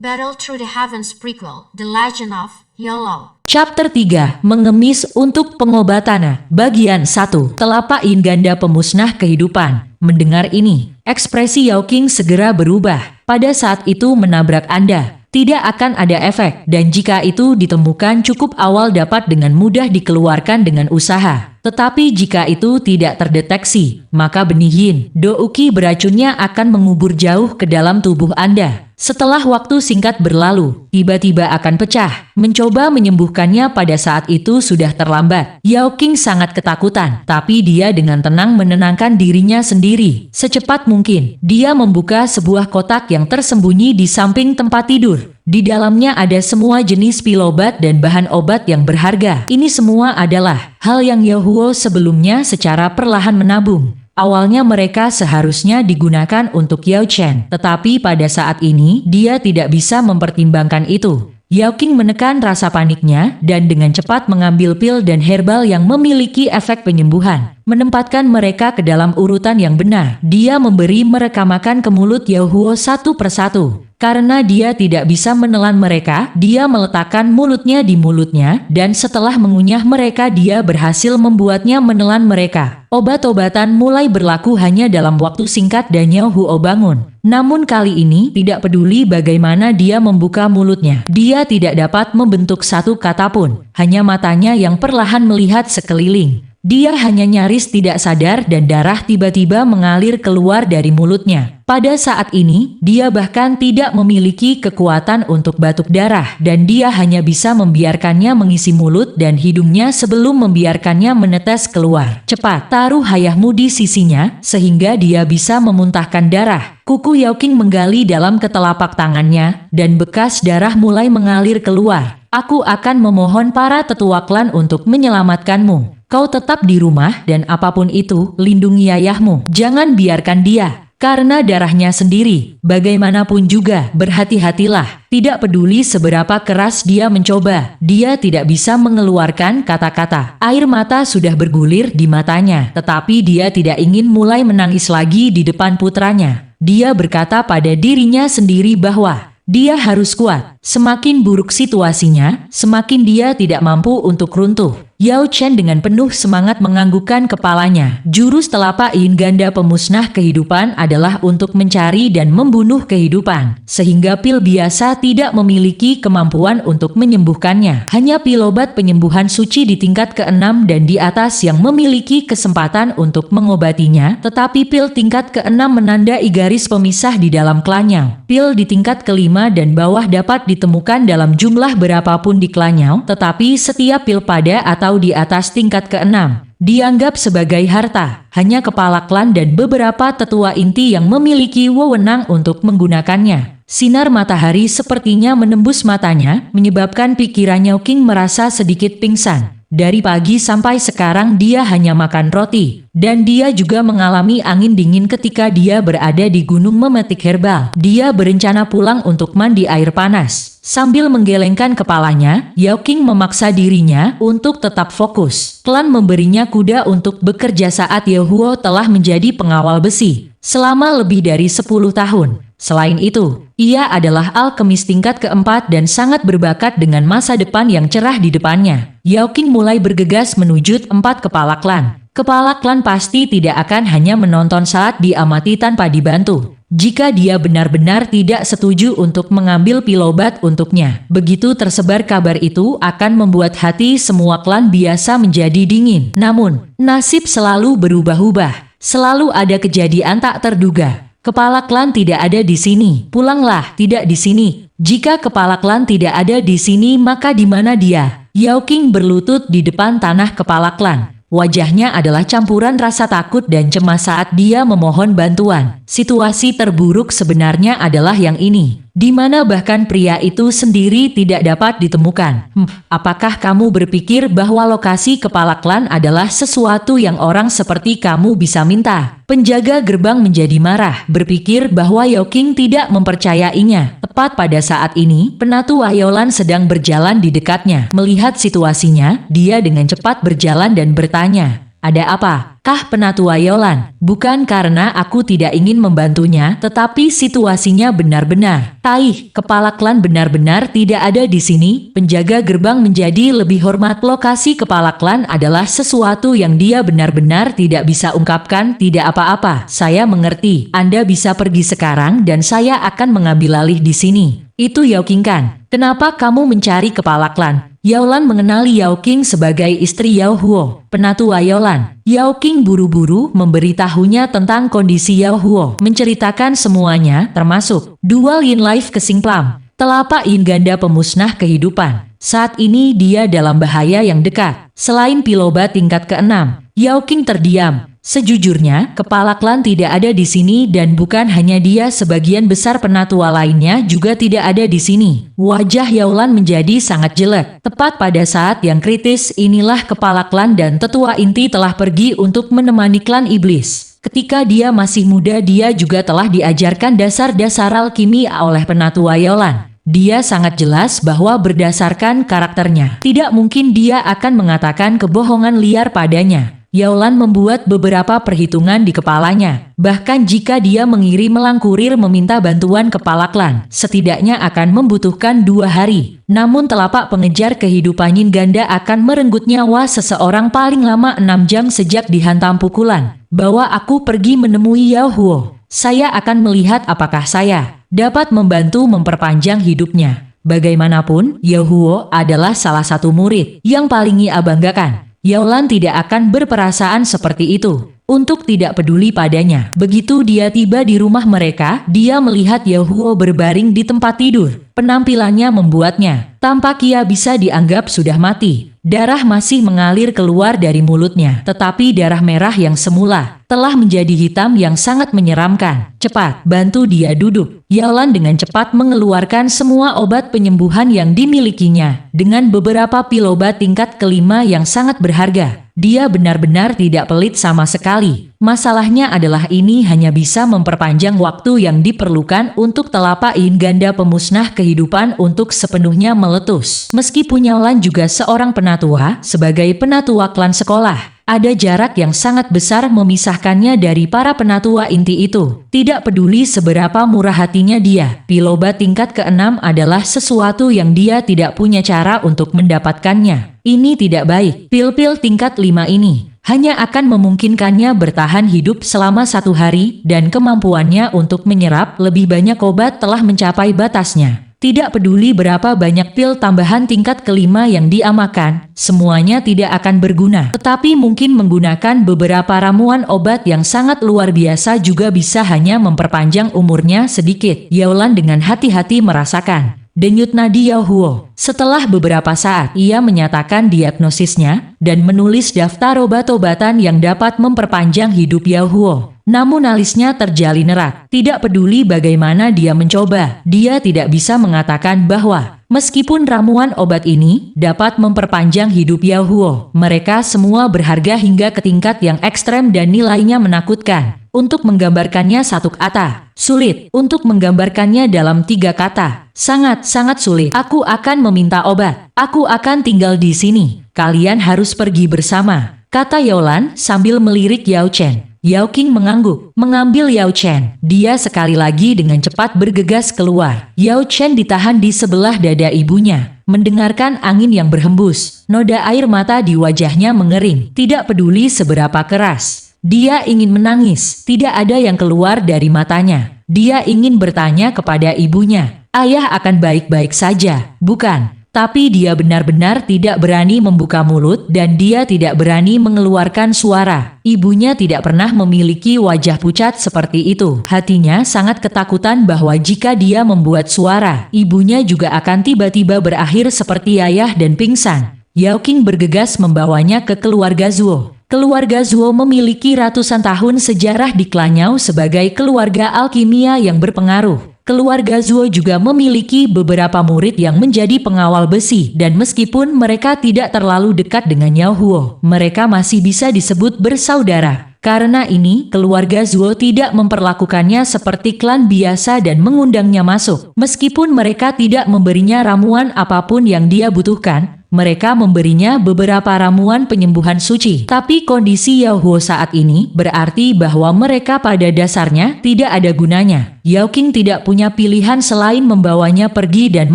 Battle Through the Heavens Prequel, The Legend of Yolo. Chapter 3, Mengemis untuk Pengobatan. Bagian 1, Telapak In Ganda Pemusnah Kehidupan. Mendengar ini, ekspresi Yao Qing segera berubah. Pada saat itu menabrak Anda, tidak akan ada efek, dan jika itu ditemukan cukup awal dapat dengan mudah dikeluarkan dengan usaha. Tetapi jika itu tidak terdeteksi, maka benih Yin Do Uki beracunnya akan mengubur jauh ke dalam tubuh Anda. Setelah waktu singkat berlalu, tiba-tiba akan pecah. Mencoba menyembuhkannya pada saat itu sudah terlambat. Yao Qing sangat ketakutan, tapi dia dengan tenang menenangkan dirinya sendiri. Secepat mungkin, dia membuka sebuah kotak yang tersembunyi di samping tempat tidur. Di dalamnya ada semua jenis pil obat dan bahan obat yang berharga. Ini semua adalah hal yang Yao Huo sebelumnya secara perlahan menabung. Awalnya mereka seharusnya digunakan untuk Yao Chen, tetapi pada saat ini dia tidak bisa mempertimbangkan itu. Yao Qing menekan rasa paniknya dan dengan cepat mengambil pil dan herbal yang memiliki efek penyembuhan. Menempatkan mereka ke dalam urutan yang benar. Dia memberi mereka makan ke mulut Yao Huo satu persatu. Karena dia tidak bisa menelan mereka, dia meletakkan mulutnya di mulutnya, dan setelah mengunyah mereka dia berhasil membuatnya menelan mereka. Obat-obatan mulai berlaku hanya dalam waktu singkat dan Yao Huo bangun. Namun kali ini tidak peduli bagaimana dia membuka mulutnya. Dia tidak dapat membentuk satu kata pun, hanya matanya yang perlahan melihat sekeliling. Dia hanya nyaris tidak sadar dan darah tiba-tiba mengalir keluar dari mulutnya. Pada saat ini, dia bahkan tidak memiliki kekuatan untuk batuk darah dan dia hanya bisa membiarkannya mengisi mulut dan hidungnya sebelum membiarkannya menetes keluar. Cepat, taruh hayahmu di sisinya, sehingga dia bisa memuntahkan darah. Kuku Yao Qing menggali dalam ketelapak tangannya, dan bekas darah mulai mengalir keluar. Aku akan memohon para tetua klan untuk menyelamatkanmu. Kau tetap di rumah dan apapun itu, lindungi ayahmu. Jangan biarkan dia. Karena darahnya sendiri, bagaimanapun juga, berhati-hatilah. Tidak peduli seberapa keras dia mencoba, dia tidak bisa mengeluarkan kata-kata. Air mata sudah bergulir di matanya, tetapi dia tidak ingin mulai menangis lagi di depan putranya. Dia berkata pada dirinya sendiri bahwa dia harus kuat. Semakin buruk situasinya, semakin dia tidak mampu untuk runtuh. Yao Chen dengan penuh semangat menganggukkan kepalanya. Jurus telapak In Ganda Pemusnah Kehidupan adalah untuk mencari dan membunuh kehidupan, sehingga pil biasa tidak memiliki kemampuan untuk menyembuhkannya. Hanya pil obat penyembuhan suci di tingkat ke-6 dan di atas yang memiliki kesempatan untuk mengobatinya, tetapi pil tingkat ke-6 menandai garis pemisah di dalam klannya. Pil di tingkat ke-5 dan bawah dapat ditemukan dalam jumlah berapapun di klannya, tetapi setiap pil pada atau di atas tingkat ke-6 dianggap sebagai harta. Hanya kepala klan dan beberapa tetua inti yang memiliki wewenang untuk menggunakannya. Sinar matahari sepertinya menembus matanya, menyebabkan pikiran Yao Qing merasa sedikit pingsan. Dari pagi sampai sekarang dia hanya makan roti, dan dia juga mengalami angin dingin ketika dia berada di gunung memetik herbal. Dia berencana pulang untuk mandi air panas. Sambil menggelengkan kepalanya, Yao Qing memaksa dirinya untuk tetap fokus. Klan memberinya kuda untuk bekerja saat Yao Huo telah menjadi pengawal besi selama lebih dari 10 tahun. Selain itu, ia adalah alkemis tingkat keempat dan sangat berbakat dengan masa depan yang cerah di depannya. Yao Qing mulai bergegas menuju 4 kepala klan. Kepala klan pasti tidak akan hanya menonton saat diamati tanpa dibantu. Jika dia benar-benar tidak setuju untuk mengambil pil obat untuknya, begitu tersebar kabar itu akan membuat hati semua klan biasa menjadi dingin. Namun, nasib selalu berubah-ubah. Selalu ada kejadian tak terduga. Kepala klan tidak ada di sini. Pulanglah, tidak di sini. Jika kepala klan tidak ada di sini, maka di mana dia? Yao Qing berlutut di depan tanah kepala klan. Wajahnya adalah campuran rasa takut dan cemas saat dia memohon bantuan. Situasi terburuk sebenarnya adalah yang ini, di mana bahkan pria itu sendiri tidak dapat ditemukan. Apakah kamu berpikir bahwa lokasi kepala klan adalah sesuatu yang orang seperti kamu bisa minta? Penjaga gerbang menjadi marah, berpikir bahwa Yao Qing tidak mempercayainya. Tepat pada saat ini, penatu Wayolan sedang berjalan di dekatnya. Melihat situasinya, dia dengan cepat berjalan dan bertanya, Ada apa, kah Penatua Yolan? Bukan karena aku tidak ingin membantunya, tetapi situasinya benar-benar taih. Kepala klan benar-benar tidak ada di sini. Penjaga gerbang menjadi lebih hormat. Lokasi kepala klan adalah sesuatu yang dia benar-benar tidak bisa ungkapkan. Tidak apa-apa, saya mengerti. Anda bisa pergi sekarang dan saya akan mengambil alih di sini. Itu Yao Qing kan? Kenapa kamu mencari kepala klan? Yao Lan mengenali Yao Qing sebagai istri Yao Huo, Penatua Yao Lan. Yao Qing buru-buru memberitahunya tentang kondisi Yao Huo, menceritakan semuanya termasuk dual yin life ke Singplam, telapak yin ganda pemusnah kehidupan. Saat ini dia dalam bahaya yang dekat. Selain piloba tingkat ke-6, Yao Qing terdiam. Sejujurnya, kepala klan tidak ada di sini dan bukan hanya dia, sebagian besar penatua lainnya juga tidak ada di sini. Wajah Yao Lan menjadi sangat jelek. Tepat pada saat yang kritis inilah kepala klan dan tetua inti telah pergi untuk menemani klan iblis. Ketika dia masih muda dia juga telah diajarkan dasar-dasar alkimia oleh penatua Yao Lan. Dia sangat jelas bahwa berdasarkan karakternya, tidak mungkin dia akan mengatakan kebohongan liar padanya. Yao Lan membuat beberapa perhitungan di kepalanya. Bahkan jika dia mengirim melangkurir meminta bantuan kepala klan, setidaknya akan membutuhkan 2 hari. Namun telapak pengejar kehidupan yin ganda akan merenggut nyawa seseorang paling lama 6 jam sejak dihantam pukulan. Bawa aku pergi menemui Yao Huo. Saya akan melihat apakah saya dapat membantu memperpanjang hidupnya. Bagaimanapun, Yao Huo adalah salah satu murid yang paling ia banggakan. Yao Lan tidak akan berperasaan seperti itu untuk tidak peduli padanya. Begitu dia tiba di rumah mereka, dia melihat Yao Huo berbaring di tempat tidur. Penampilannya membuatnya tampak ia bisa dianggap sudah mati. Darah masih mengalir keluar dari mulutnya, tetapi darah merah yang semula telah menjadi hitam yang sangat menyeramkan. Cepat, bantu dia duduk. Yao Lan dengan cepat mengeluarkan semua obat penyembuhan yang dimilikinya, dengan beberapa pil obat tingkat ke-5 yang sangat berharga. Dia benar-benar tidak pelit sama sekali. Masalahnya adalah ini hanya bisa memperpanjang waktu yang diperlukan untuk telapak yin ganda pemusnah kehidupan untuk sepenuhnya meletus. Meskipun Yao Lan juga seorang penatua, sebagai penatua klan sekolah, ada jarak yang sangat besar memisahkannya dari para penatua inti itu. Tidak peduli seberapa murah hatinya dia, pil obat tingkat ke-6 adalah sesuatu yang dia tidak punya cara untuk mendapatkannya. Ini tidak baik. Pil-pil tingkat 5 ini hanya akan memungkinkannya bertahan hidup selama 1 hari dan kemampuannya untuk menyerap lebih banyak obat telah mencapai batasnya. Tidak peduli berapa banyak pil tambahan tingkat ke-5 yang dia makan, semuanya tidak akan berguna. Tetapi mungkin menggunakan beberapa ramuan obat yang sangat luar biasa juga bisa hanya memperpanjang umurnya sedikit. Yao Lan dengan hati-hati merasakan denyut nadi Yao Huo. Setelah beberapa saat, ia menyatakan diagnosisnya dan menulis daftar obat-obatan yang dapat memperpanjang hidup Yao Huo. Namun alisnya terjalin erat. Tidak peduli bagaimana dia mencoba, dia tidak bisa mengatakan bahwa meskipun ramuan obat ini dapat memperpanjang hidup Yao Huo, mereka semua berharga hingga ke tingkat yang ekstrem dan nilainya menakutkan. Untuk menggambarkannya satu kata, sulit. Untuk menggambarkannya dalam 3 kata, sangat-sangat sulit. Aku akan meminta obat. Aku akan tinggal di sini. Kalian harus pergi bersama, kata Yao Lan sambil melirik Yao Chen. Yao Qing mengangguk, mengambil Yao Chen. Dia sekali lagi dengan cepat bergegas keluar. Yao Chen ditahan di sebelah dada ibunya. Mendengarkan angin yang berhembus, noda air mata di wajahnya mengering. Tidak peduli seberapa keras dia ingin menangis, tidak ada yang keluar dari matanya. Dia ingin bertanya kepada ibunya, ayah akan baik-baik saja, bukan? Tapi dia benar-benar tidak berani membuka mulut dan dia tidak berani mengeluarkan suara. Ibunya tidak pernah memiliki wajah pucat seperti itu. Hatinya sangat ketakutan bahwa jika dia membuat suara, ibunya juga akan tiba-tiba berakhir seperti ayah dan pingsan. Yao Qing bergegas membawanya ke keluarga Zuo. Keluarga Zuo memiliki ratusan tahun sejarah di Klanyao sebagai keluarga alkimia yang berpengaruh. Keluarga Zuo juga memiliki beberapa murid yang menjadi pengawal besi dan meskipun mereka tidak terlalu dekat dengan Yao Huo, mereka masih bisa disebut bersaudara. Karena ini, keluarga Zuo tidak memperlakukannya seperti klan biasa dan mengundangnya masuk. Meskipun mereka tidak memberinya ramuan apapun yang dia butuhkan, Mereka memberinya beberapa ramuan penyembuhan suci. Tapi kondisi Yao Huo saat ini berarti bahwa mereka pada dasarnya tidak ada gunanya. Yao Qing tidak punya pilihan selain membawanya pergi dan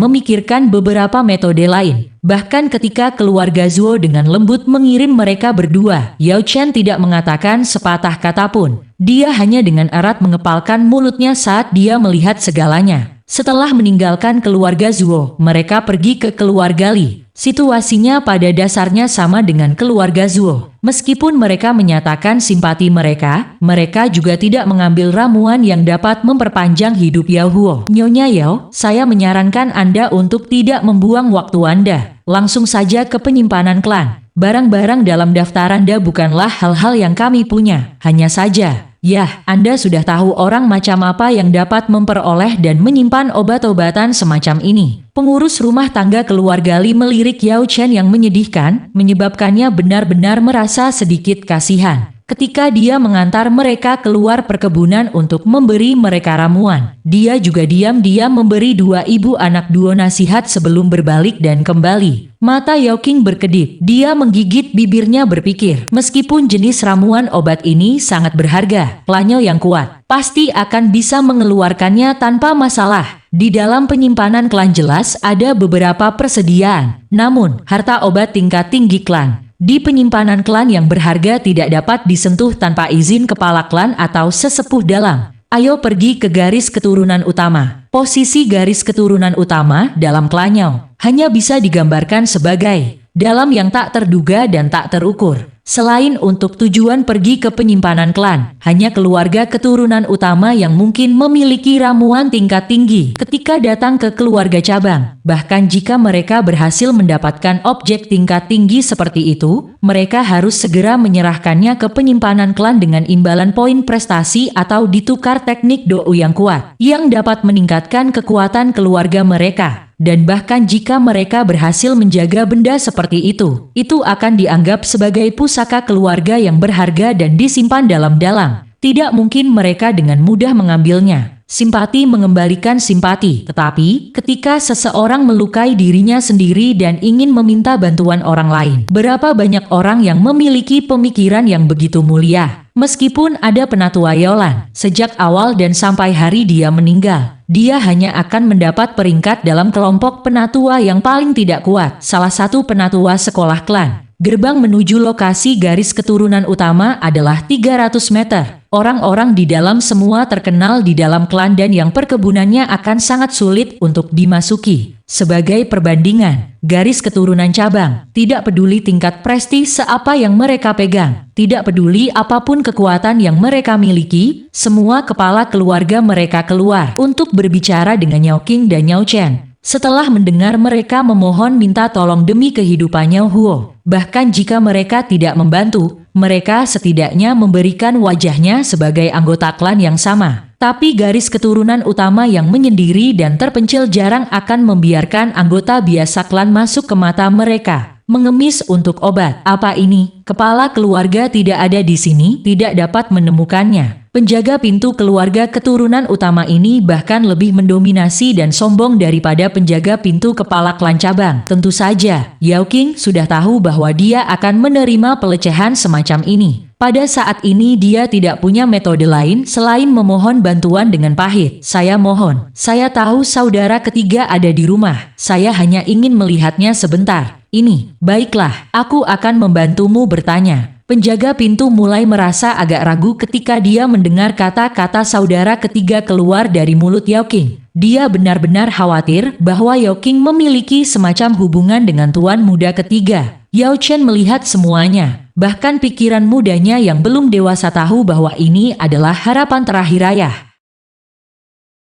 memikirkan beberapa metode lain. Bahkan ketika keluarga Zuo dengan lembut mengirim mereka berdua, Yao Chen tidak mengatakan sepatah kata pun. Dia hanya dengan erat mengepalkan mulutnya saat dia melihat segalanya. Setelah meninggalkan keluarga Zuo, mereka pergi ke keluarga Li. Situasinya pada dasarnya sama dengan keluarga Zuo. Meskipun mereka menyatakan simpati mereka juga tidak mengambil ramuan yang dapat memperpanjang hidup Yao Huo. Nyonya Yao, saya menyarankan Anda untuk tidak membuang waktu Anda. Langsung saja ke penyimpanan klan. Barang-barang dalam daftar Anda bukanlah hal-hal yang kami punya. Hanya saja, yah, Anda sudah tahu orang macam apa yang dapat memperoleh dan menyimpan obat-obatan semacam ini. Pengurus rumah tangga keluarga Li melirik Yao Chen yang menyedihkan, menyebabkannya benar-benar merasa sedikit kasihan. Ketika dia mengantar mereka keluar perkebunan untuk memberi mereka ramuan, dia juga diam-diam memberi dua ibu anak duo nasihat sebelum berbalik dan kembali. Mata Yao Qing berkedip, dia menggigit bibirnya berpikir, meskipun jenis ramuan obat ini sangat berharga, Planyo yang kuat pasti akan bisa mengeluarkannya tanpa masalah. Di dalam penyimpanan klan jelas ada beberapa persediaan, namun harta obat tingkat tinggi klan di penyimpanan klan yang berharga tidak dapat disentuh tanpa izin kepala klan atau sesepuh dalam. Ayo pergi ke garis keturunan utama. Posisi garis keturunan utama dalam klannya hanya bisa digambarkan sebagai dalam yang tak terduga dan tak terukur. Selain untuk tujuan pergi ke penyimpanan klan, hanya keluarga keturunan utama yang mungkin memiliki ramuan tingkat tinggi ketika datang ke keluarga cabang. Bahkan jika mereka berhasil mendapatkan objek tingkat tinggi seperti itu, mereka harus segera menyerahkannya ke penyimpanan klan dengan imbalan poin prestasi atau ditukar teknik dou yang kuat, yang dapat meningkatkan kekuatan keluarga mereka. Dan bahkan jika mereka berhasil menjaga benda seperti itu akan dianggap sebagai pusaka keluarga yang berharga dan disimpan dalam-dalam. Tidak mungkin mereka dengan mudah mengambilnya. Simpati mengembalikan simpati, tetapi ketika seseorang melukai dirinya sendiri dan ingin meminta bantuan orang lain, berapa banyak orang yang memiliki pemikiran yang begitu mulia? Meskipun ada penatua Yolan, sejak awal dan sampai hari dia meninggal, dia hanya akan mendapat peringkat dalam kelompok penatua yang paling tidak kuat, salah satu penatua sekolah klan. Gerbang menuju lokasi garis keturunan utama adalah 300 meter. Orang-orang di dalam semua terkenal di dalam klan dan yang perkebunannya akan sangat sulit untuk dimasuki. Sebagai perbandingan, garis keturunan cabang, tidak peduli tingkat prestis seapa yang mereka pegang, tidak peduli apapun kekuatan yang mereka miliki, semua kepala keluarga mereka keluar untuk berbicara dengan Yao Qing dan Yao Chen. Setelah mendengar mereka memohon minta tolong demi kehidupannya Huo, bahkan jika mereka tidak membantu, mereka setidaknya memberikan wajahnya sebagai anggota klan yang sama. Tapi garis keturunan utama yang menyendiri dan terpencil jarang akan membiarkan anggota biasa klan masuk ke mata mereka. Mengemis untuk obat. Apa ini? Kepala keluarga tidak ada di sini, tidak dapat menemukannya. Penjaga pintu keluarga keturunan utama ini bahkan lebih mendominasi dan sombong daripada penjaga pintu kepala klan cabang. Tentu saja, Yao Qing sudah tahu bahwa dia akan menerima pelecehan semacam ini. Pada saat ini dia tidak punya metode lain selain memohon bantuan dengan pahit. Saya mohon, saya tahu saudara ketiga ada di rumah. Saya hanya ingin melihatnya sebentar. Ini, baiklah, aku akan membantumu bertanya. Penjaga pintu mulai merasa agak ragu ketika dia mendengar kata-kata saudara ketiga keluar dari mulut Yao Qing. Dia benar-benar khawatir bahwa Yao Qing memiliki semacam hubungan dengan tuan muda ketiga. Yao Chen melihat semuanya. Bahkan pikiran mudanya yang belum dewasa tahu bahwa ini adalah harapan terakhir ayah.